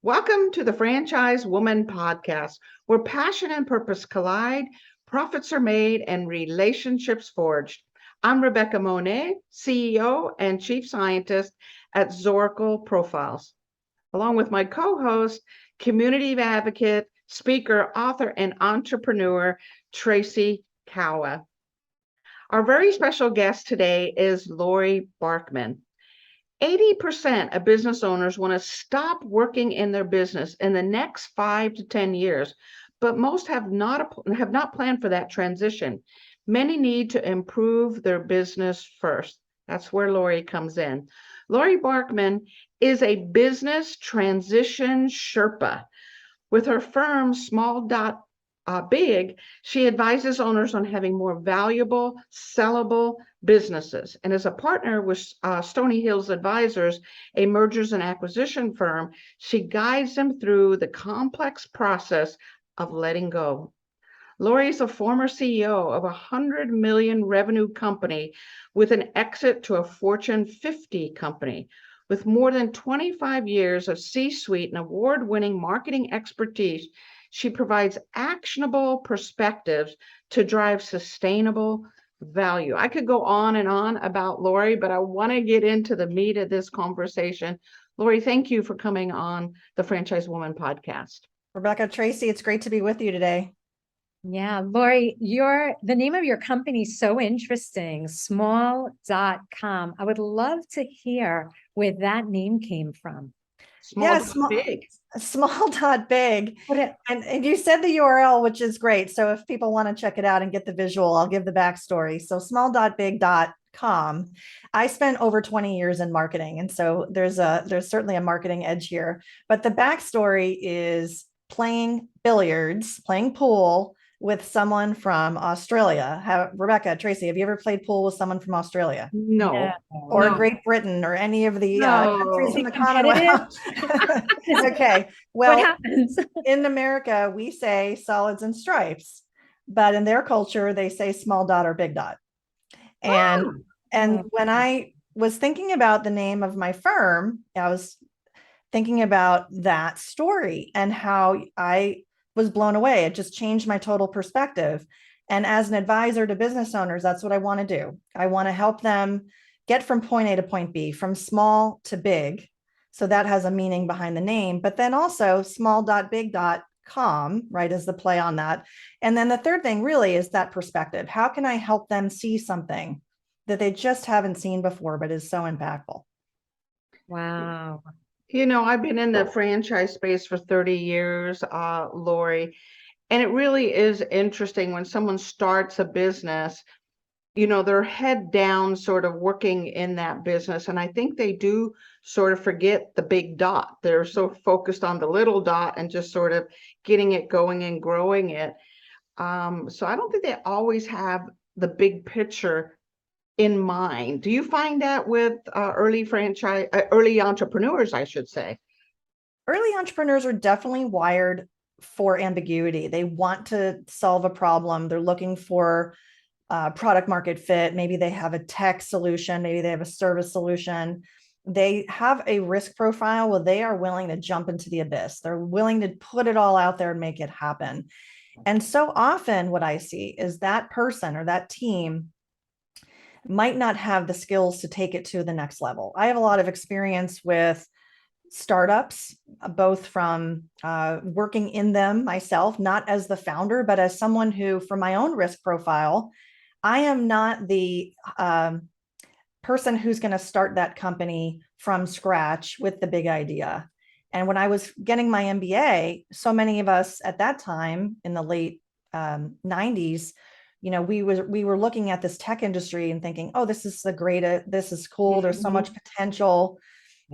Welcome to the Franchise Woman Podcast, where passion and purpose collide, profits are made, and relationships forged. I'm Rebecca Monet, CEO and Chief Scientist at Zoracle Profiles, along with my co-host, community advocate, speaker, author, and entrepreneur, Tracy Kawa. Our very special guest today is Laurie Barkman. 80% of business owners want to stop working in their business in the next 5 to 10 years, but most have not planned for that transition. Many need to improve their business first. That's where Laurie comes in. Laurie Barkman is a business transition Sherpa. With her firm, SmallDotBig, she advises owners on having more valuable, sellable businesses. And as a partner with Stony Hills Advisors, a mergers and acquisition firm, she guides them through the complex process of letting go. Laurie is a former CEO of a 100 million revenue company with an exit to a Fortune 50 company. With more than 25 years of C-suite and award-winning marketing expertise, she provides actionable perspectives to drive sustainable value. I could go on and on about Laurie, but I want to get into the meat of this conversation. Laurie, thank you for coming on the Franchise Woman podcast. Rebecca, Tracy, it's great to be with you today. Yeah, Laurie, the name of your company is so interesting, small.com. I would love to hear where that name came from. Big. Small.big. And you said the URL, which is great. So if people want to check it out and get the visual, I'll give the backstory. So small.big.com. I spent over 20 years in marketing. And so there's certainly a marketing edge here. But the backstory is playing billiards, playing pool with someone from Australia. Rebecca, Tracy, have you ever played pool with someone from Australia? No. Or Great Britain or any of the countries in the Commonwealth? Okay. Well, what happens? In America, we say solids and stripes, but in their culture, they say small dot or big dot. And when I was thinking about the name of my firm, I was thinking about that story and how I was blown away. It just changed my total perspective. And as an advisor to business owners, that's what I want to do. I want to help them get from point A to point B, from small to big. So that has a meaning behind the name, but then also small.big.com, right, is the play on that. And then the third thing really is that perspective. How can I help them see something that they just haven't seen before, but is so impactful? Wow. You know, I've been in the franchise space for 30 years, Laurie, and it really is interesting when someone starts a business, you know, they're head down sort of working in that business. And I think they do sort of forget the big dot. They're so focused on the little dot and just sort of getting it going and growing it. So I don't think they always have the big picture in mind. Do you find that with early entrepreneurs, I should say? Early entrepreneurs are definitely wired for ambiguity. They want to solve a problem. They're looking for product market fit. Maybe they have a tech solution. Maybe they have a service solution. They have a risk profile where they are willing to jump into the abyss. They're willing to put it all out there and make it happen. And so often what I see is that person or that team might not have the skills to take it to the next level. I have a lot of experience with startups, both from working in them myself, not as the founder, but as someone who, from my own risk profile, I am not the person who's going to start that company from scratch with the big idea. And when I was getting my MBA, so many of us at that time in the late 90s, you know, we were looking at this tech industry and thinking, oh, this is this is cool. There's so much potential.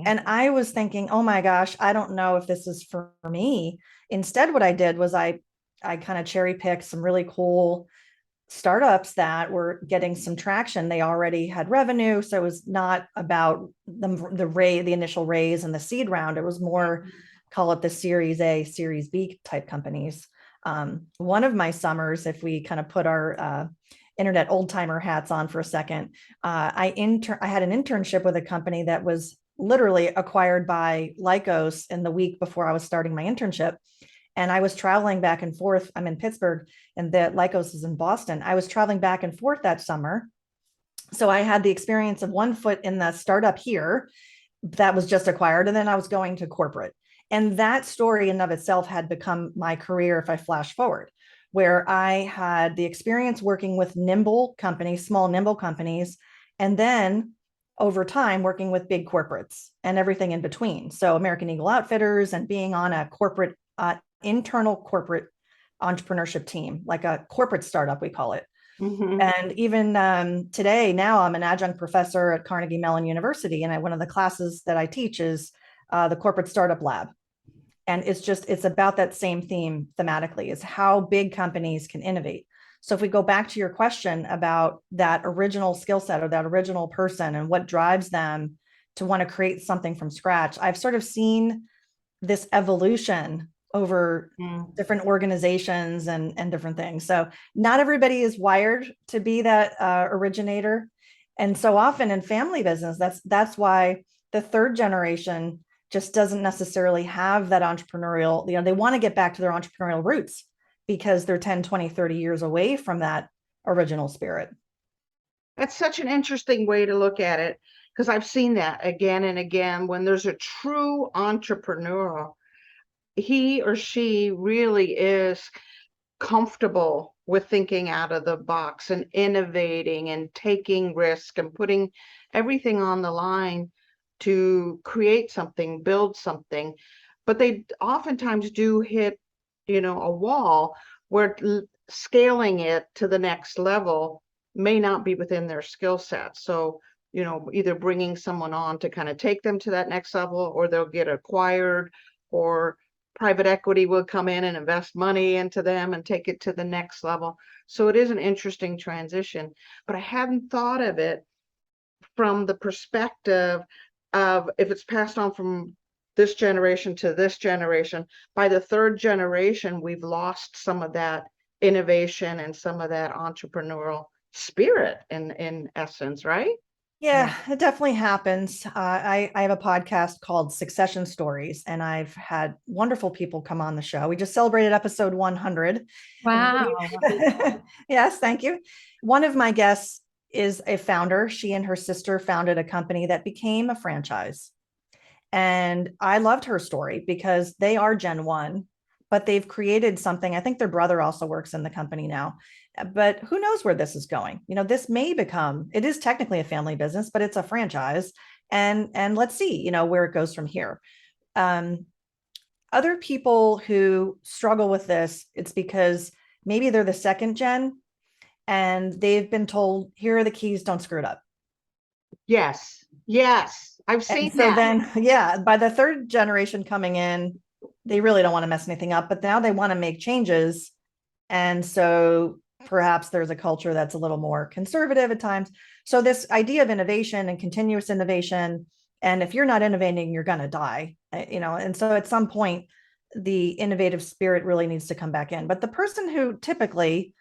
And I was thinking, oh my gosh, I don't know if this is for me. Instead, what I did was I kind of cherry picked some really cool startups that were getting some traction. They already had revenue. So it was not about the initial raise and the seed round. It was more, call it the Series A, Series B type companies. One of my summers, if we kind of put our internet old timer hats on for a second, I had an internship with a company that was literally acquired by Lycos in the week before I was starting my internship. And I was traveling back and forth. I'm in Pittsburgh and the Lycos is in Boston. I was traveling back and forth that summer. So I had the experience of one foot in the startup here that was just acquired, and then I was going to corporate. And that story in and of itself had become my career if I flash forward, where I had the experience working with nimble companies, small nimble companies, and then over time working with big corporates and everything in between. So American Eagle Outfitters and being on a corporate, internal corporate entrepreneurship team, like a corporate startup, we call it. Mhm. And even today, now I'm an adjunct professor at Carnegie Mellon University. And one of the classes that I teach is the Corporate Startup Lab. And it's about that same theme thematically, is how big companies can innovate. So if we go back to your question about that original skill set or that original person and what drives them to want to create something from scratch, I've sort of seen this evolution over different organizations and different things. So not everybody is wired to be that originator. And so often in family business, that's why the third generation just doesn't necessarily have that entrepreneurial, they want to get back to their entrepreneurial roots because they're 10, 20, 30 years away from that original spirit. That's such an interesting way to look at it, because I've seen that again and again. When there's a true entrepreneur, he or she really is comfortable with thinking out of the box and innovating and taking risk and putting everything on the line to create something, build something. But they oftentimes do hit, a wall where scaling it to the next level may not be within their skill set. So, either bringing someone on to kind of take them to that next level, or they'll get acquired, or private equity will come in and invest money into them and take it to the next level. So it is an interesting transition, but I hadn't thought of it from the perspective of, if it's passed on from this generation to this generation, by the third generation, we've lost some of that innovation and some of that entrepreneurial spirit in essence, right? Yeah, it definitely happens. I have a podcast called Succession Stories, and I've had wonderful people come on the show. We just celebrated episode 100. Wow. Yes, thank you. One of my guests is a founder. She and her sister founded a company that became a franchise. And I loved her story because they are Gen 1, but they've created something. I think their brother also works in the company now, but who knows where this is going? This may become, it is technically a family business, but it's a franchise. And let's see, where it goes from here. Other people who struggle with this, it's because maybe they're the second gen and they've been told, here are the keys, don't screw it up. Yes. I've seen And so that. then, yeah, by the third generation coming in, they really don't want to mess anything up, but now they want to make changes. And so perhaps there's a culture that's a little more conservative at times. So this idea of innovation and continuous innovation, and if you're not innovating, you're going to die, and so at some point, the innovative spirit really needs to come back in. But the person who typically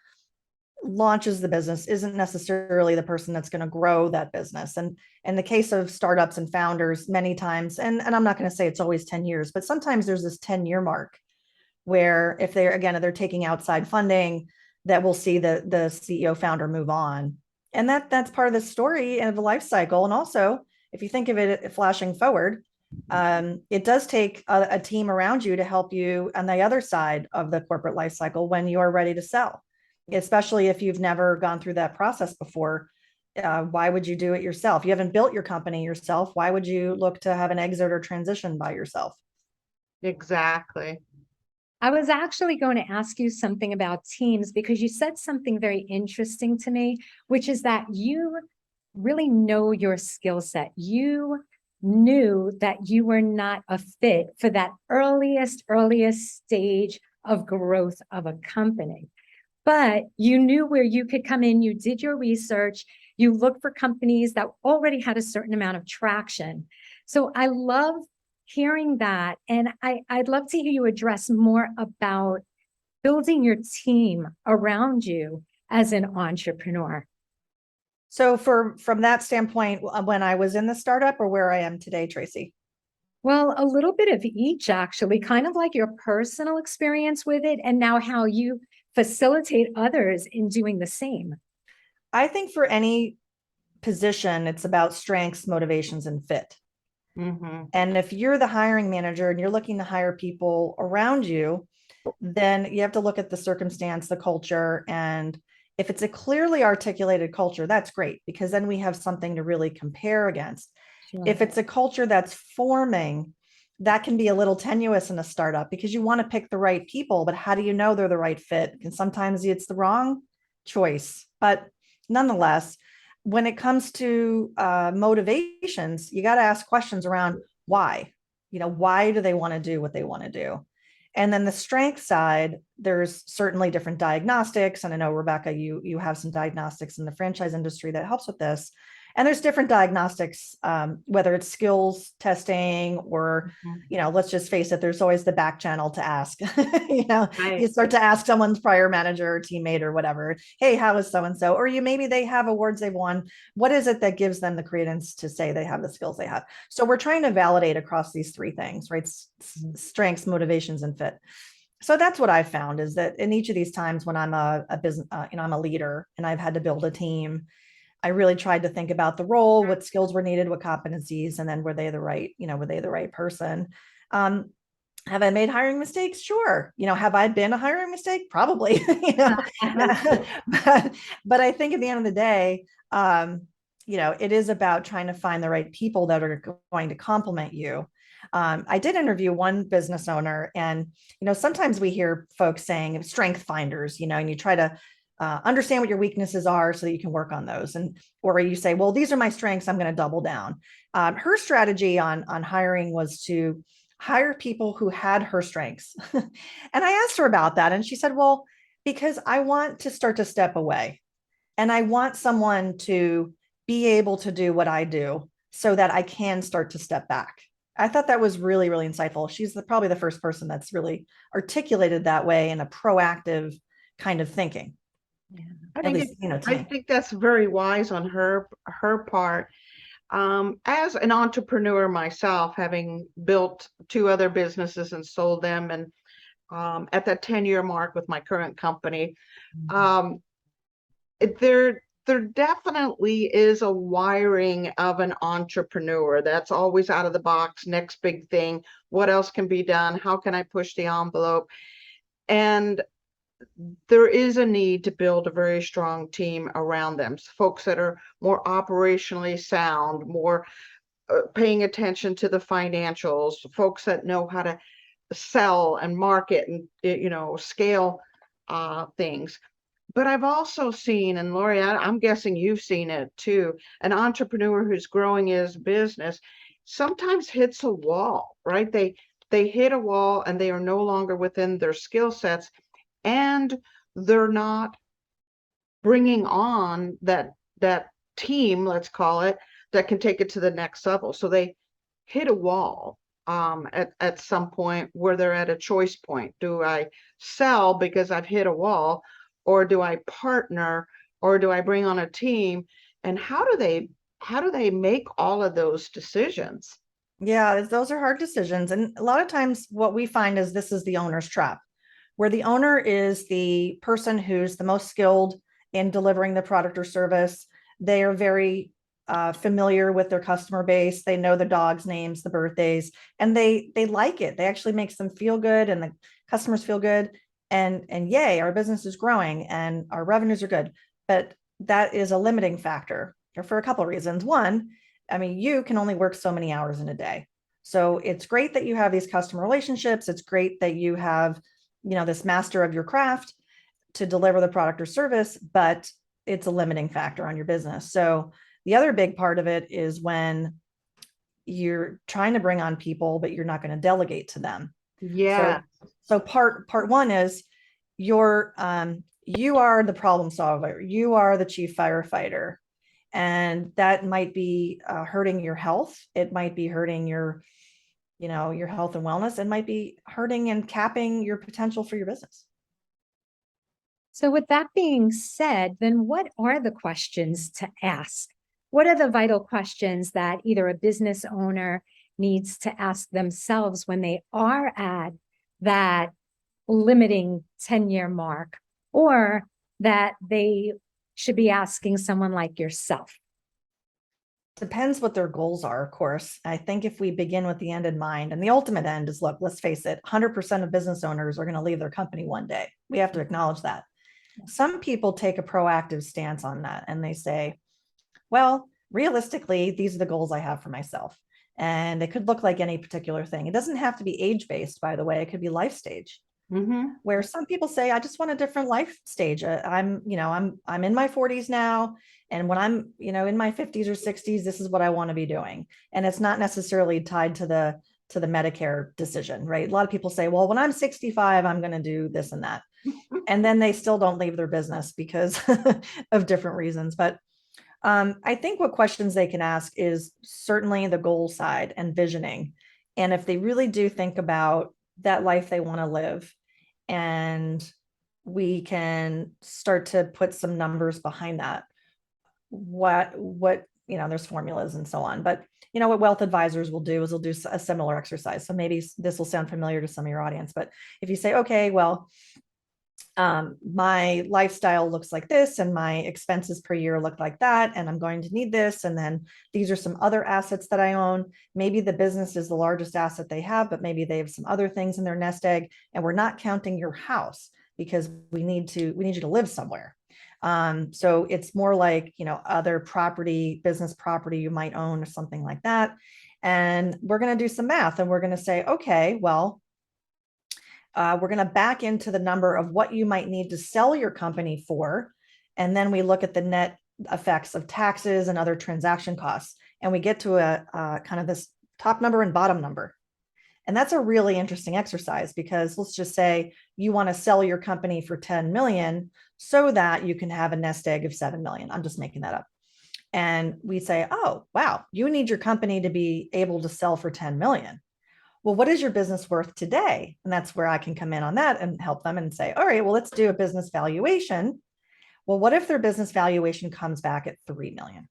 launches the business isn't necessarily the person that's going to grow that business. And in the case of startups and founders, many times, and I'm not going to say it's always 10 years, but sometimes there's this 10-year mark where if they're taking outside funding, that we'll see the CEO founder move on. And that's part of the story and the life cycle. And also, if you think of it flashing forward, it does take a team around you to help you on the other side of the corporate life cycle when you are ready to sell, especially if you've never gone through that process before. Why would you do it yourself? You haven't built your company yourself. Why would you look to have an exit or transition by yourself? Exactly. I was actually going to ask you something about teams because you said something very interesting to me, which is that you really know your skill set. You knew that you were not a fit for that earliest stage of growth of a company. But you knew where you could come in, you did your research, you looked for companies that already had a certain amount of traction. So I love hearing that. And I'd love to hear you address more about building your team around you as an entrepreneur. So from that standpoint, when I was in the startup or where I am today, Tracy? Well, a little bit of each, actually, kind of like your personal experience with it, and now how you facilitate others in doing the same. I think for any position, it's about strengths, motivations, and fit. Mm-hmm. And if you're the hiring manager and you're looking to hire people around you, then you have to look at the circumstance, the culture, and if it's a clearly articulated culture, that's great because then we have something to really compare against. Sure. If it's a culture that's forming, that can be a little tenuous in a startup because you want to pick the right people, but how do you know they're the right fit? And sometimes it's the wrong choice. But nonetheless, when it comes to motivations, you got to ask questions around why. Why do they want to do what they want to do? And then the strength side, there's certainly different diagnostics. And I know, Rebecca, you have some diagnostics in the franchise industry that helps with this. And there's different diagnostics, whether it's skills testing or, let's just face it, there's always the back channel to ask. Right. You start to ask someone's prior manager or teammate or whatever, hey, how is so-and-so? Or maybe they have awards they've won. What is it that gives them the credence to say they have the skills they have? So we're trying to validate across these three things, right? Strengths, motivations, and fit. So that's what I've found is that in each of these times when I'm a business, I'm a leader and I've had to build a team, I really tried to think about the role, what skills were needed, what competencies, and then were they the right person? Have I made hiring mistakes? Sure. Have I been a hiring mistake? Probably. but I think at the end of the day, it is about trying to find the right people that are going to complement you. I did interview one business owner, and sometimes we hear folks saying strength finders, and you try to understand what your weaknesses are so that you can work on those. And or you say, well, these are my strengths, I'm going to double down. Her strategy on hiring was to hire people who had her strengths. And I asked her about that, and she said, well, because I want to start to step away and I want someone to be able to do what I do so that I can start to step back. I thought that was really, really insightful. She's probably the first person that's really articulated that way in a proactive kind of thinking. Yeah. I think that's very wise on her part. As an entrepreneur myself, having built two other businesses and sold them, and at that 10-year mark with my current company, there definitely is a wiring of an entrepreneur that's always out of the box, next big thing, what else can be done, how can I push the envelope? And there is a need to build a very strong team around them, folks that are more operationally sound, more paying attention to the financials, folks that know how to sell and market and scale things. But I've also seen, and Laurie, I'm guessing you've seen it too, an entrepreneur who's growing his business sometimes hits a wall, right? They hit a wall and they are no longer within their skill sets, and they're not bringing on that team, let's call it, that can take it to the next level. So they hit a wall at some point where they're at a choice point. Do I sell because I've hit a wall, or do I partner, or do I bring on a team? And how do they make all of those decisions? Yeah, those are hard decisions. And a lot of times what we find is this is the owner's trap, where the owner is the person who's the most skilled in delivering the product or service. They are very familiar with their customer base. They know the dogs' names, the birthdays, and they like it. They actually makes them feel good, and the customers feel good. And yay, our business is growing and our revenues are good. But that is a limiting factor for a couple of reasons. One, I mean, you can only work so many hours in a day. So it's great that you have these customer relationships. It's great that you have, this master of your craft to deliver the product or service, but it's a limiting factor on your business. So the other big part of it is when you're trying to bring on people, but you're not going to delegate to them. Yeah. So part one is you are the problem solver. You are the chief firefighter. And that might be hurting your health. It might be hurting your health and wellness. It might be hurting and capping your potential for your business. So with that being said, then what are the questions to ask? What are the vital questions that either a business owner needs to ask themselves when they are at that limiting 10-year mark, or that they should be asking someone like yourself? Depends what their goals are, of course. I think if we begin with the end in mind, and the ultimate end is, look, let's face it, 100% of business owners are going to leave their company one day. We have to acknowledge that. Some people take a proactive stance on that and they say, well, realistically, these are the goals I have for myself. And it could look like any particular thing. It doesn't have to be age-based, by the way. It could be life stage. Where some people say, I just want a different life stage. I'm in my 40s now. And when I'm, in my 50s or 60s, this is what I want to be doing. And it's not necessarily tied to the Medicare decision, right? A lot of people say, well, when I'm 65, I'm going to do this and that. And then they still don't leave their business because of different reasons. But I think what questions they can ask is certainly the goal side and visioning. And if they really do think about that life they want to live, and we can start to put some numbers behind that, what there's formulas and so on. But what wealth advisors will do is they'll do a similar exercise. So maybe this will sound familiar to some of your audience, but if you say, okay, well, my lifestyle looks like this and my expenses per year look like that, and I'm going to need this, and then these are some other assets that I own. Maybe the business is the largest asset they have, but maybe they have some other things in their nest egg, and we're not counting your house because we need you to live somewhere. So it's more like, other property, business property you might own or something like that. And we're going to do some math and we're going to say, okay, well, we're going to back into the number of what you might need to sell your company for. And then we look at the net effects of taxes and other transaction costs. And we get to a kind of this top number and bottom number. And that's a really interesting exercise, because let's just say you want to sell your company for 10 million so that you can have a nest egg of 7 million. I'm just making that up. And we say, oh, wow, you need your company to be able to sell for 10 million. Well, what is your business worth today? And that's where I can come in on that and help them and say, all right, well, let's do a business valuation. Well, what if their business valuation comes back at 3 million?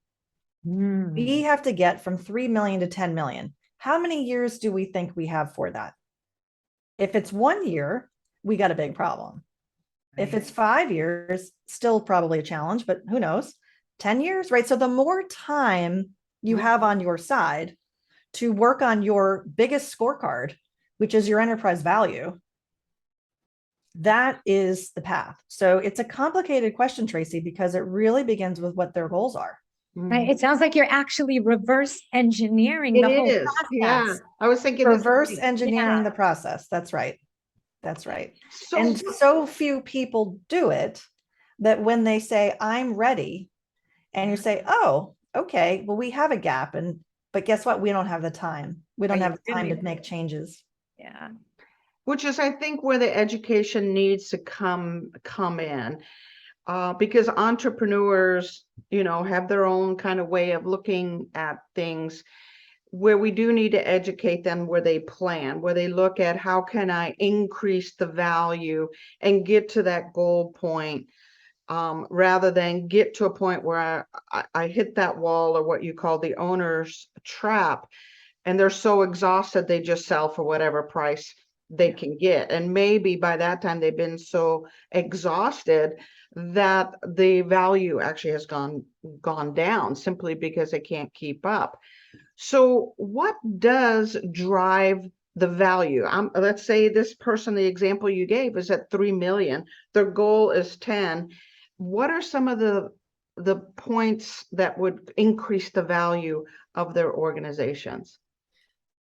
We have to get from 3 million to 10 million. How many years do we think we have for that? If it's 1 year, we got a big problem. Right. If it's 5 years, still probably a challenge, but who knows? 10 years, right? So the more time you have on your side to work on your biggest scorecard, which is your enterprise value, that is the path. So it's a complicated question, Tracy, because it really begins with what their goals are. Right. It sounds like you're actually reverse engineering the whole process. Yeah, I was thinking reverse engineering the process. That's right. That's right. And so few people do it that when they say, I'm ready, and you say, oh, okay, well, we have a gap. But guess what? We don't have the time. We don't have the time to make changes. Yeah. Which is, I think, where the education needs to come in. Because entrepreneurs, have their own kind of way of looking at things, where we do need to educate them, where they plan, where they look at how can I increase the value and get to that goal point, rather than get to a point where I hit that wall, or what you call the owner's trap, and they're so exhausted they just sell for whatever price they can get. And maybe by that time they've been so exhausted that the value actually has gone down simply because they can't keep up. So what does drive the value? Let's say this person, the example you gave, is at 3 million. Their goal is 10. What are some of the points that would increase the value of their organizations?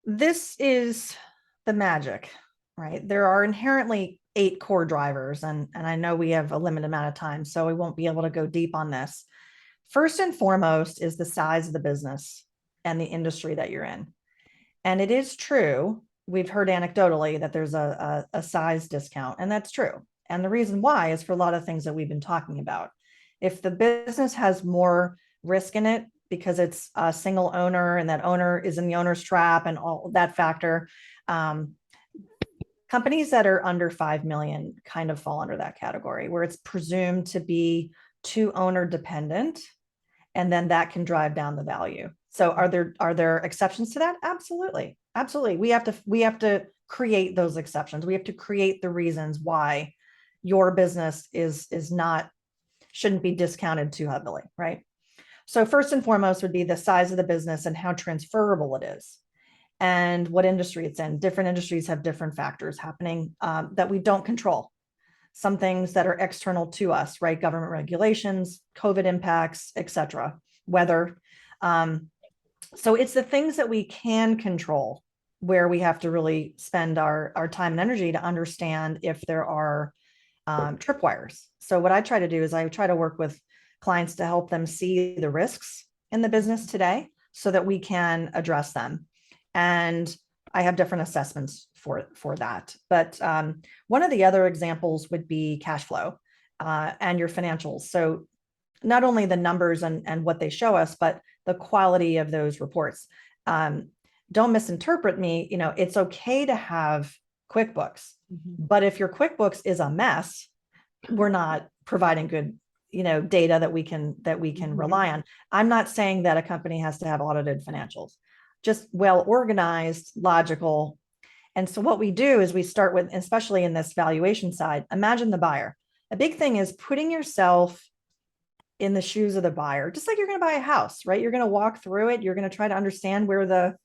This is the magic, right? There are inherently 8 core drivers, and I know we have a limited amount of time, so we won't be able to go deep on this. First and foremost is the size of the business and the industry that you're in. And it is true, we've heard anecdotally that there's a size discount, and that's true. And the reason why is for a lot of things that we've been talking about. If the business has more risk in it, because it's a single owner and that owner is in the owner's trap and all that factor, Companies that are under 5 million kind of fall under that category, where it's presumed to be too owner dependent, and then that can drive down the value. So are there exceptions to that? Absolutely. Absolutely. We have to create those exceptions. We have to create the reasons why your business is not, shouldn't be discounted too heavily, right? So first and foremost would be the size of the business and how transferable it is, and what industry it's in. Different industries have different factors happening that we don't control. Some things that are external to us, right? Government regulations, COVID impacts, etc., weather. So it's the things that we can control where we have to really spend our time and energy to understand if there are tripwires. So what I try to do is I try to work with clients to help them see the risks in the business today so that we can address them. And I have different assessments for that. But one of the other examples would be cash flow and your financials. So not only the numbers and what they show us, but the quality of those reports. Don't misinterpret me. It's okay to have QuickBooks, but if your QuickBooks is a mess, we're not providing good data that we can rely on. I'm not saying that a company has to have audited financials, just well organized, logical. And so what we do is we start with, especially in this valuation side, imagine the buyer. A big thing is putting yourself in the shoes of the buyer, just like you're going to buy a house, right? You're going to walk through it. You're going to try to understand where the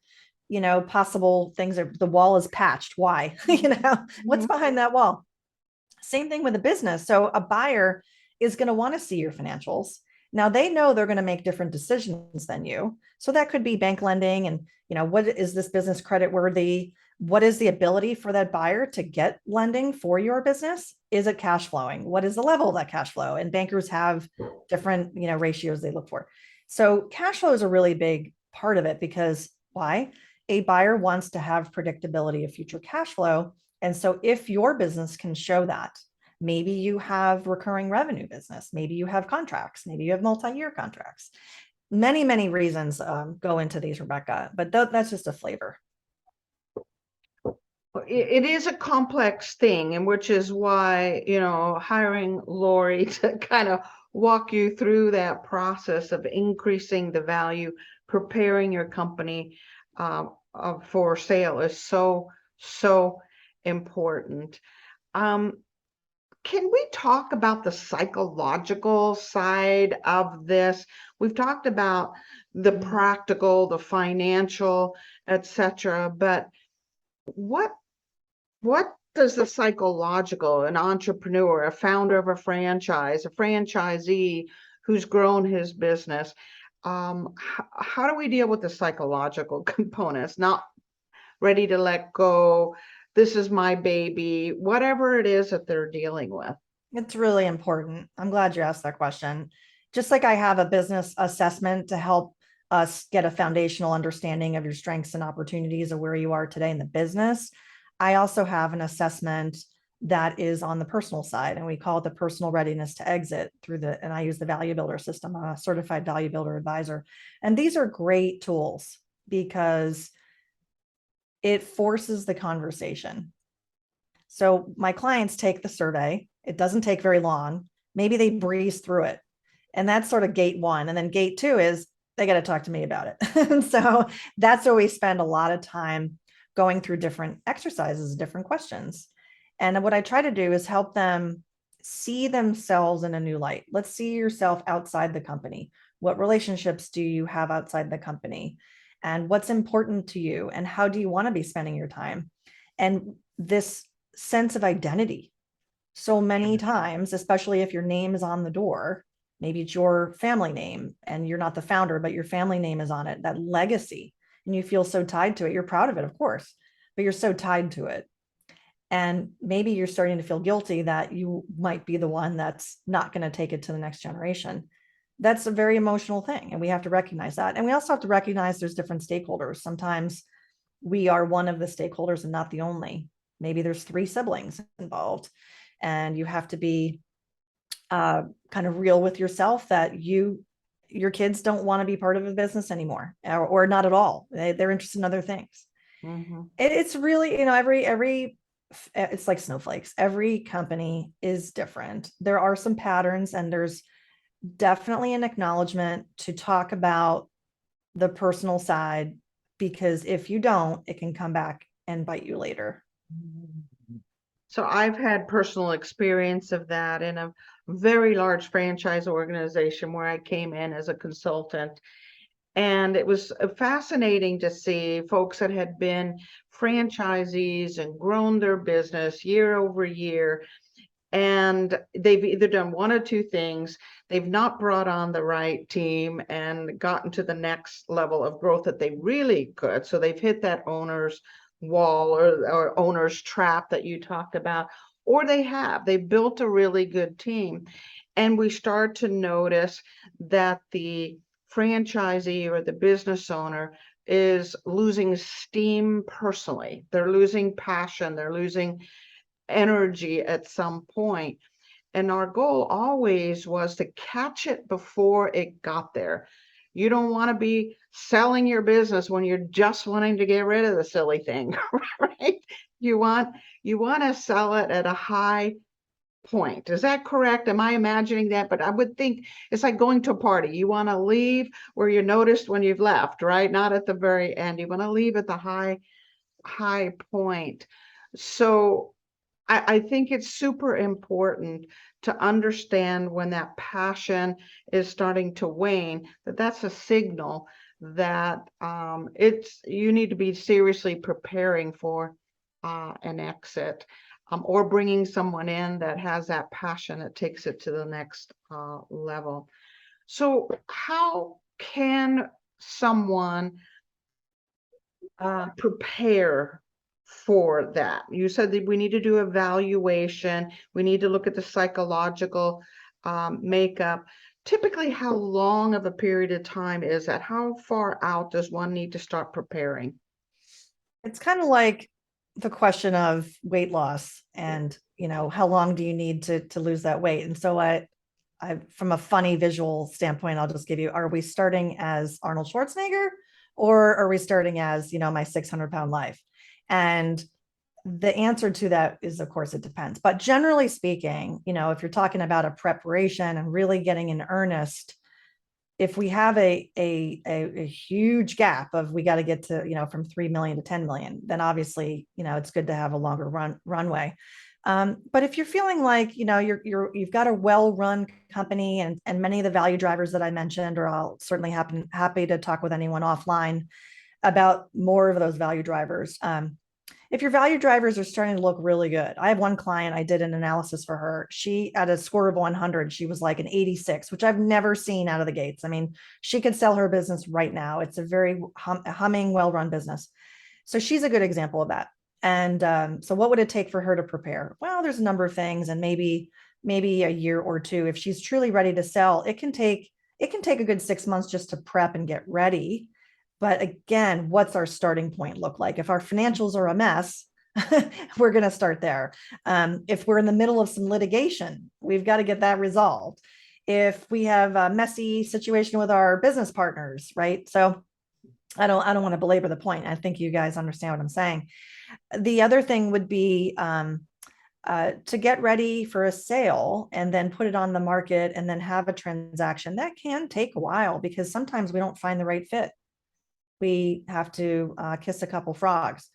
possible things are. The wall is patched. Why? What's behind that wall? Same thing with a business. So a buyer is going to want to see your financials. Now they know they're going to make different decisions than you. So that could be bank lending and, what is this business credit worthy? What is the ability for that buyer to get lending for your business? Is it cash flowing? What is the level of that cash flow? And bankers have different, ratios they look for. So cash flow is a really big part of it because why? A buyer wants to have predictability of future cash flow. And so if your business can show that, maybe you have recurring revenue business, maybe you have contracts, maybe you have multi-year contracts. Many, many reasons go into these, Rebecca, but that's just a flavor. It is a complex thing, and which is why, hiring Laurie to kind of walk you through that process of increasing the value, preparing your company for sale is so important. Can we talk about the psychological side of this? We've talked about the practical, the financial, etc., but what does the psychological, an entrepreneur, a founder of a franchise, a franchisee who's grown his business, how do we deal with the psychological components? Not ready to let go, this is my baby, whatever it is that they're dealing with. It's really important. I'm glad you asked that question. Just like I have a business assessment to help us get a foundational understanding of your strengths and opportunities of where you are today in the business, I also have an assessment that is on the personal side, and we call it the personal readiness to exit and I use the Value Builder system. I'm a certified Value Builder advisor. And these are great tools because it forces the conversation. So my clients take the survey. It doesn't take very long. Maybe they breeze through it. And that's sort of gate one. And then gate two is they got to talk to me about it. And so that's where we spend a lot of time going through different exercises, different questions. And what I try to do is help them see themselves in a new light. Let's see yourself outside the company. What relationships do you have outside the company? And what's important to you? And how do you want to be spending your time? And this sense of identity. So many times, especially if your name is on the door, maybe it's your family name and you're not the founder, but your family name is on it, that legacy, and you feel so tied to it. You're proud of it, of course, but you're so tied to it. And maybe you're starting to feel guilty that you might be the one that's not going to take it to the next generation. That's a very emotional thing. And we have to recognize that. And we also have to recognize there's different stakeholders. Sometimes we are one of the stakeholders and not the only. Maybe there's 3 siblings involved, and you have to be kind of real with yourself that your kids don't want to be part of a business anymore, or not at all. They're interested in other things. It's really, every it's like snowflakes. Every company is different. There are some patterns, and there's definitely an acknowledgement to talk about the personal side, because if you don't, it can come back and bite you later. So I've had personal experience of that in a very large franchise organization where I came in as a consultant. And it was fascinating to see folks that had been franchisees and grown their business year over year. And they've either done one or two things. They've not brought on the right team and gotten to the next level of growth that they really could. So they've hit that owner's wall or owner's trap that you talked about, or they've built a really good team. And we start to notice that the franchisee or the business owner is losing steam personally. They're losing passion. They're losing energy at some point. And our goal always was to catch it before it got there. You don't want to be selling your business when you're just wanting to get rid of the silly thing, right? You want to sell it at a high point. Is that correct? Am I imagining that? But I would think it's like going to a party. You want to leave where you're noticed when you've left, right? Not at the very end. You want to leave at the high point. So I think it's super important to understand when that passion is starting to wane, that's a signal that you need to be seriously preparing for an exit, or bringing someone in that has that passion that takes it to the next level. So how can someone prepare for that? You said that we need to do evaluation. We need to look at the psychological makeup. Typically, how long of a period of time is that? How far out does one need to start preparing? It's kind of like the question of weight loss, and how long do you need to lose that weight? And so I from a funny visual standpoint, I'll just give you, are we starting as Arnold Schwarzenegger, or are we starting as my 600-pound life? And the answer to that is, of course, it depends. But generally speaking, if you're talking about a preparation and really getting in earnest, if we have a huge gap of, we got to get to, from 3 million to 10 million, then obviously, it's good to have a longer runway. But if you're feeling like, you've got a well-run company, and many of the value drivers that I mentioned, or I'll certainly happy to talk with anyone offline about more of those value drivers. If your value drivers are starting to look really good. I have one client, I did an analysis for her. She, at a score of 100, she was like an 86, which I've never seen out of the gates. I mean, she could sell her business right now. It's a very humming, well-run business. So she's a good example of that. And so what would it take for her to prepare? Well, there's a number of things, and maybe a year or two. If she's truly ready to sell, it can take a good 6 months just to prep and get ready. But again, what's our starting point look like? If our financials are a mess, we're going to start there. If we're in the middle of some litigation, we've got to get that resolved. If we have a messy situation with our business partners, right? So I don't want to belabor the point. I think you guys understand what I'm saying. The other thing would be to get ready for a sale and then put it on the market and then have a transaction. That can take a while, because sometimes we don't find the right fit. We have to kiss a couple frogs,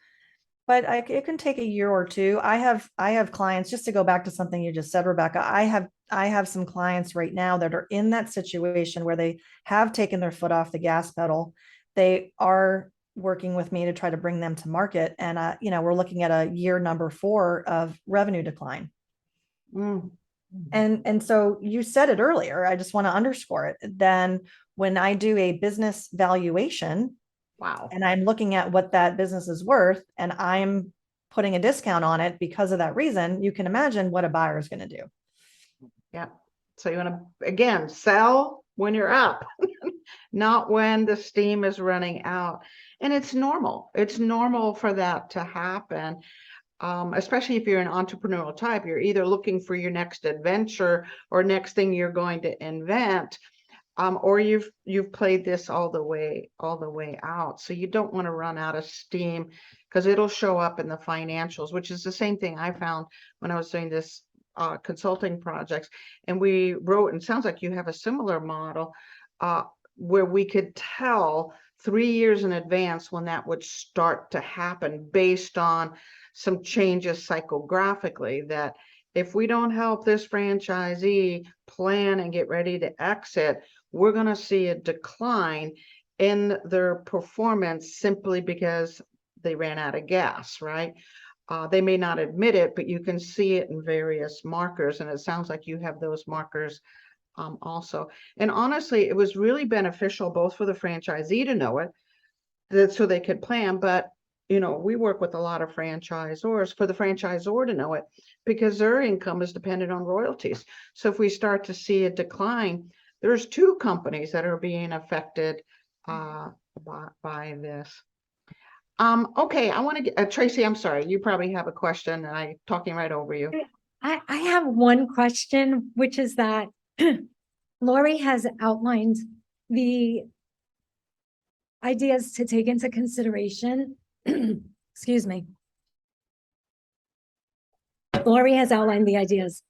but it can take a year or two. I have clients, just to go back to something you just said, Rebecca. I have some clients right now that are in that situation where they have taken their foot off the gas pedal. They are working with me to try to bring them to market, and we're looking at a year number 4 of revenue decline. And so you said it earlier. I just want to underscore it. Then when I do a business valuation, wow, and I'm looking at what that business is worth, and I'm putting a discount on it because of that reason, you can imagine what a buyer is going to do. Yeah. So you want to, again, sell when you're up, not when the steam is running out. And it's normal. It's normal for that to happen. Especially if you're an entrepreneurial type, you're either looking for your next adventure or next thing you're going to invent. or you've played this all the way out. So you don't want to run out of steam, because it'll show up in the financials, which is the same thing I found when I was doing this consulting projects. And we wrote, and it sounds like you have a similar model, where we could tell 3 years in advance when that would start to happen based on some changes psychographically, that if we don't help this franchisee plan and get ready to exit, we're going to see a decline in their performance simply because they ran out of gas, right? They may not admit it, but you can see it in various markers. And it sounds like you have those markers also. And honestly, it was really beneficial both for the franchisee to know it, so they could plan, but we work with a lot of franchisors, for the franchisor to know it, because their income is dependent on royalties. So if we start to see a decline, there's two companies that are being affected by this. Okay, I want to get Tracy, I'm sorry, you probably have a question and I'm talking right over you. I have one question, which is that Laurie has outlined the ideas to take into consideration. Excuse me. Laurie has outlined the ideas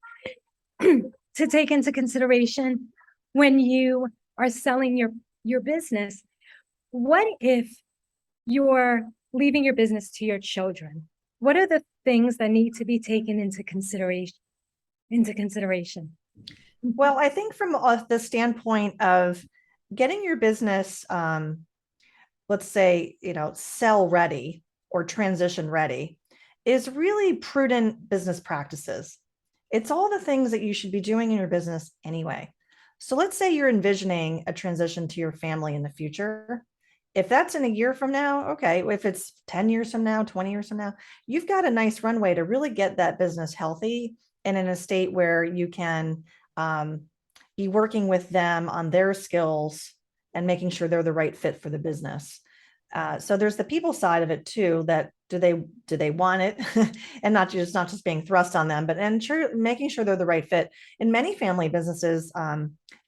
to take into consideration when you are selling your business. What if you're leaving your business to your children? What are the things that need to be taken into consideration? Well, I think from the standpoint of getting your business, let's say, sell ready or transition ready, is really prudent business practices. It's all the things that you should be doing in your business anyway. So let's say you're envisioning a transition to your family in the future. If that's in a year from now, okay. If it's 10 years from now, 20 years from now, you've got a nice runway to really get that business healthy and in a state where you can be working with them on their skills and making sure they're the right fit for the business. So there's the people side of it too, that do they want it and not just being thrust on them, but making sure they're the right fit. In many family businesses,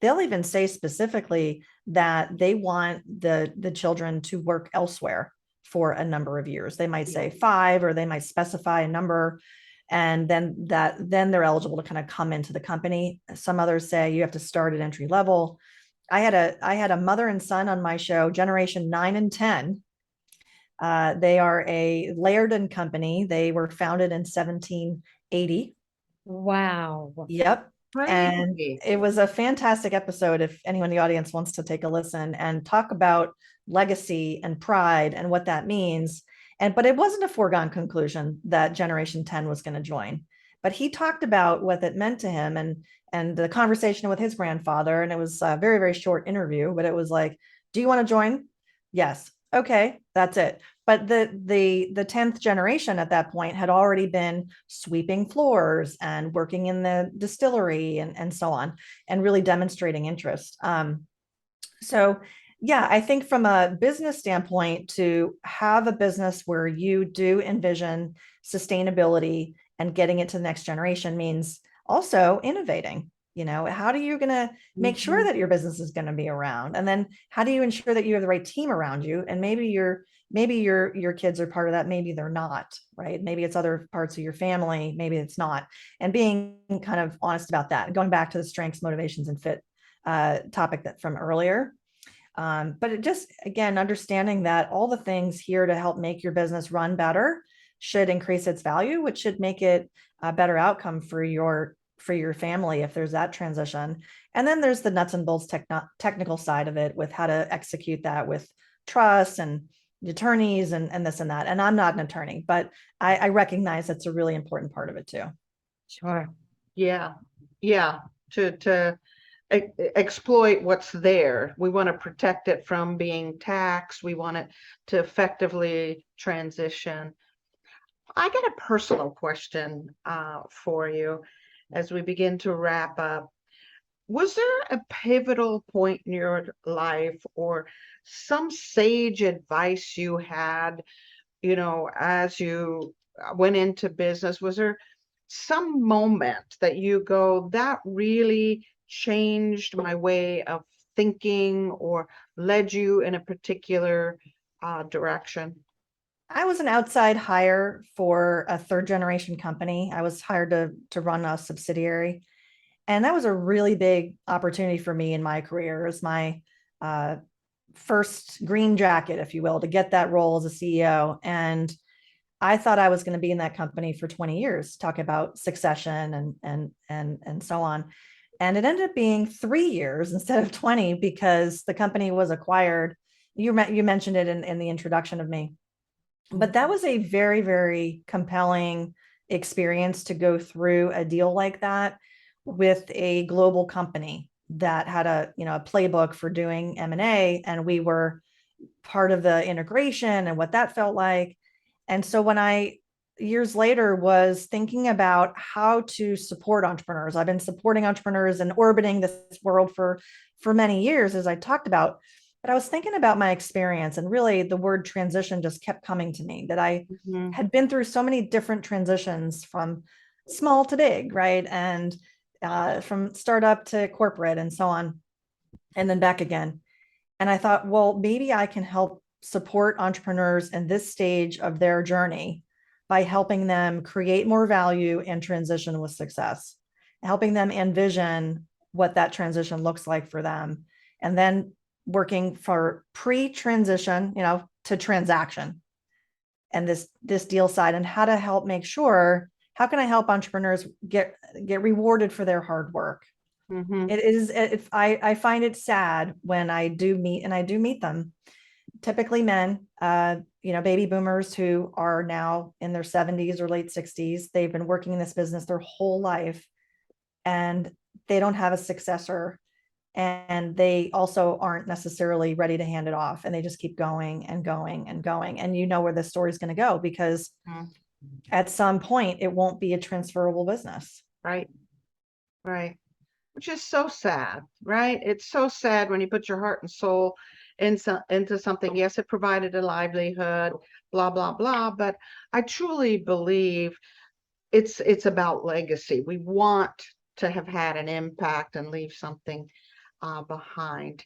they'll even say specifically that they want the children to work elsewhere for a number of years. They might say 5, or they might specify a number, and then they're eligible to kind of come into the company. Some others say you have to start at entry level. I had a mother and son on my show, generation 9 and 10. They are a Laird company. They were founded in 1780. Wow. Yep. Right. And it was a fantastic episode. If anyone in the audience wants to take a listen and talk about legacy and pride and what that means. But it wasn't a foregone conclusion that generation 10 was going to join. But he talked about what that meant to him and the conversation with his grandfather. And it was a very, very short interview, but it was like, do you want to join? Yes. Okay, that's it. But the 10th generation at that point had already been sweeping floors and working in the distillery and so on, and really demonstrating interest. So yeah, I think from a business standpoint, to have a business where you do envision sustainability and getting it to the next generation means also innovating. How are you going to make sure that your business is going to be around? And then how do you ensure that you have the right team around you? And maybe your kids are part of that. Maybe they're not, right? Maybe it's other parts of your family. Maybe it's not. And being kind of honest about that, going back to the strengths, motivations, and fit topic that from earlier. But it just, again, understanding that all the things here to help make your business run better should increase its value, which should make it a better outcome for your family if there's that transition. And then there's the nuts and bolts technical side of it, with how to execute that with trust and attorneys and this and that. And I'm not an attorney, but I recognize that's a really important part of it too. Sure. Yeah. To exploit what's there. We want to protect it from being taxed. We want it to effectively transition. I got a personal question for you as we begin to wrap up. Was there a pivotal point in your life or some sage advice you had, as you went into business? Was there some moment that you go, that really changed my way of thinking or led you in a particular direction? I was an outside hire for a third generation company. I was hired to run a subsidiary. And that was a really big opportunity for me in my career. It was my uh, first green jacket, if you will, to get that role as a CEO. And I thought I was going to be in that company for 20 years, talk about succession and so on. And it ended up being 3 years instead of 20 because the company was acquired. You mentioned it in the introduction of me. But that was a very, very compelling experience to go through a deal like that with a global company that had a playbook for doing M&A, and we were part of the integration and what that felt like. And so when I years later was thinking about how to support entrepreneurs, I've been supporting entrepreneurs and orbiting this world for many years, as I talked about. But I was thinking about my experience, and really the word transition just kept coming to me, that I had been through so many different transitions from small to big, right? And from startup to corporate and so on, and then back again. And I thought, well, maybe I can help support entrepreneurs in this stage of their journey by helping them create more value and transition with success, helping them envision what that transition looks like for them, and then working for pre-transition, to transaction and this deal side, and how to help make sure, how can I help entrepreneurs get rewarded for their hard work? It is, I find it sad when I do meet them, typically men, baby boomers who are now in their 70s or late 60s. They've been working in this business their whole life, and they don't have a successor. And they also aren't necessarily ready to hand it off. And they just keep going and going and going. And you know where this story is going to go, because at some point it won't be a transferable business. Right. Right. Which is so sad, right? It's so sad when you put your heart and soul into something. Yes, it provided a livelihood, blah, blah, blah. But I truly believe it's about legacy. We want to have had an impact and leave something behind.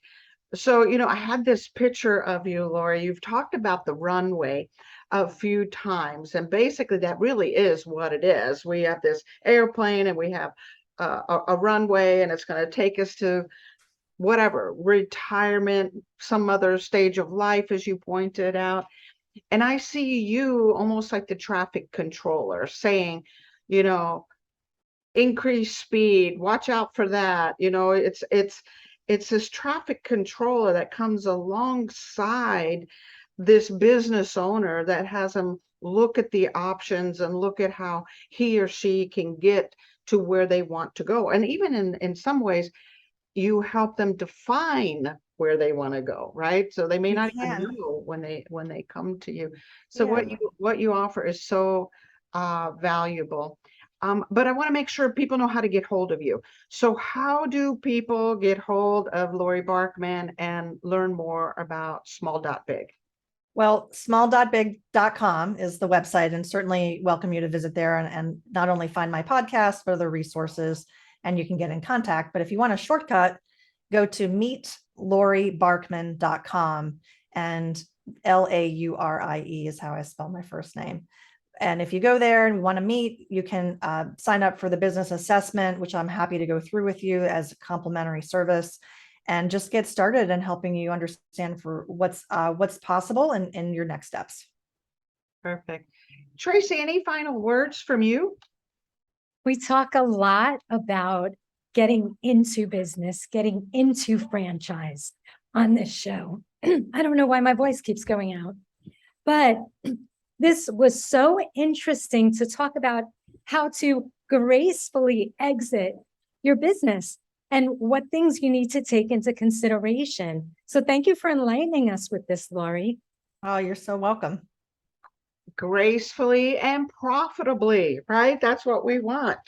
So, I had this picture of you, Laurie. You've talked about the runway a few times, and basically that really is what it is. We have this airplane and we have a runway, and it's going to take us to whatever, retirement, some other stage of life, as you pointed out. And I see you almost like the traffic controller saying, increase speed, watch out for that. It's this traffic controller that comes alongside this business owner that has them look at the options and look at how he or she can get to where they want to go. And even in some ways, you help them define where they want to go, right? So they may not even know when they come to you. So what you offer is so valuable. But I want to make sure people know how to get hold of you. So how do people get hold of Laurie Barkman and learn more about SmallDotBig? Well, SmallDotBig.com is the website, and certainly welcome you to visit there and not only find my podcast, but other resources, and you can get in contact. But if you want a shortcut, go to meetlaurie.barkman.com, and Laurie is how I spell my first name. And if you go there and want to meet, you can sign up for the business assessment, which I'm happy to go through with you as a complimentary service, and just get started in helping you understand for what's possible in your next steps. Perfect. Tracy, any final words from you? We talk a lot about getting into business, getting into franchise on this show. I don't know why my voice keeps going out, but this was so interesting to talk about how to gracefully exit your business and what things you need to take into consideration. So thank you for enlightening us with this, Laurie. Oh, you're so welcome. Gracefully and profitably, right? That's what we want.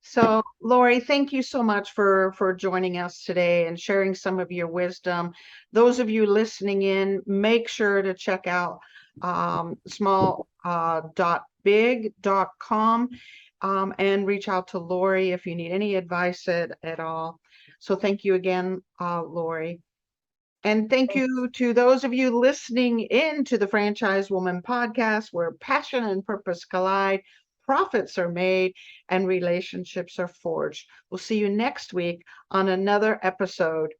So, Laurie, thank you so much for joining us today and sharing some of your wisdom. Those of you listening in, make sure to check out small.big.com and reach out to Laurie if you need any advice at all. So thank you again, Laurie. And thank you to those of you listening in to the Franchise Woman podcast, where passion and purpose collide, profits are made, and relationships are forged. We'll see you next week on another episode